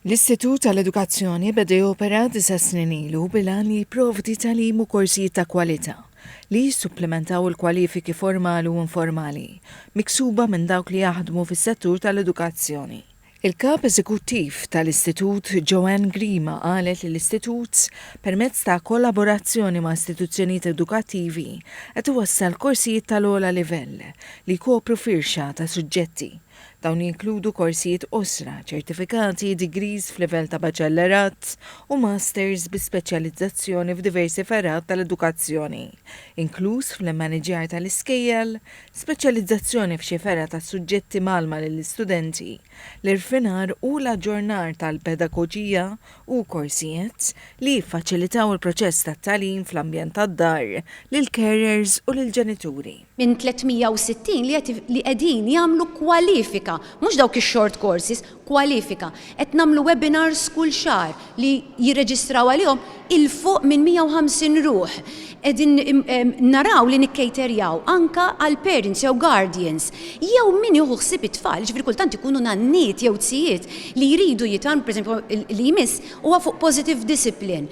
L-Istitut tal-Edukazzjoni beda jopera 9 snin ilu bilan li jipprovdi tagħlim u korsijiet ta' kwalità li jissupplementaw il-kwalifiki formali u informali, miksuba minn dawk li jaħdmu fis-settur tal-edukazzjoni. Il-kap eżekuttiv tal-Istitut Joanne Grima qalet li l-Istitut permezz ta' kollaborazzjoni ma' istituzzjonijiet edukattivi qed iwassal korsijiet tal-ogħla livell li jkopru firxa ta' suġġetti. Dawn jinkludu korsijiet osra, ċertifikati, degrees f'livell ta' baċellerat u masters bi speċjalizzazzjoni f'diversi ferrat tal-edukazzjoni, inkluż fl-manager tal-iskejjel, speċjalizzazzjoni f'xi ferra ta' suġġetti malma lill-istudenti, l-irfinar u l-aġġornar tal-pedagoġija u korsijiet li jiffaċilitaw il-proċess tat-tagħlim fl-ambjent tad-dar lil-carers u lill-ġenituri. Minn 360 li qegħdin jagħmlu kwalifika, mhux dawk ix-short courses, kwalifika. Qed nagħmlu webinars kull xahar li jirreġistraw għalihom il-fuq minn 150 ruħ. Qegħdin naraw li nikkejterjaw anka għal parents jew guardians jew min jieħu ħsieb it-tfal, ġifieri kultant ikunu nanniet jew tzijiet li jridu jitalmu pereżempju li jmiss huwa fuq positive discipline.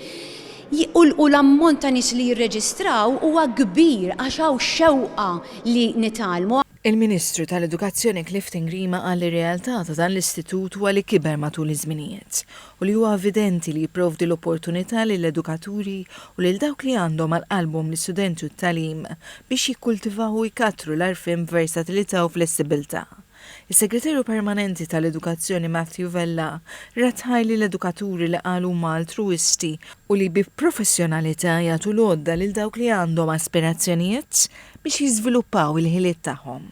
U l-ammont ta' nies li jirreġistraw huwa kbir għax hawn xewqa li nitalmu. Il-Ministru tal-Edukazzjoni Clifton Grima qal li realtà ta' dan l-istitut huwa li kiber matul iż-żminijiet u li huwa evidenti li jipprovdi l-opportunità lill-edukaturi u lil dawk li għandhom għal qalbhom l-istudenti u t-tagħlim biex jikkultivaw u jkattru l-arfien b'versatilità u flessibilità. Is-Segretarju Permanenti tal-Edukazzjoni Matthew Vella ratħaj li l-edukaturi li qalu huma altruisti u li bi professjonalità jagħtu l-għodda lil dawk li għandhom aspirazzjonijiet biex jiżviluppaw il-ħiliet tagħhom.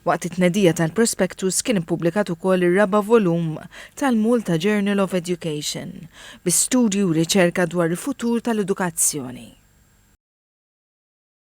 Waqt it-tnedija tal-prospektus kien ippubblikat ukoll ir-raba' volum tal-Malta Journal of Education bi studju u riċerka dwar il-futur tal-edukazzjoni.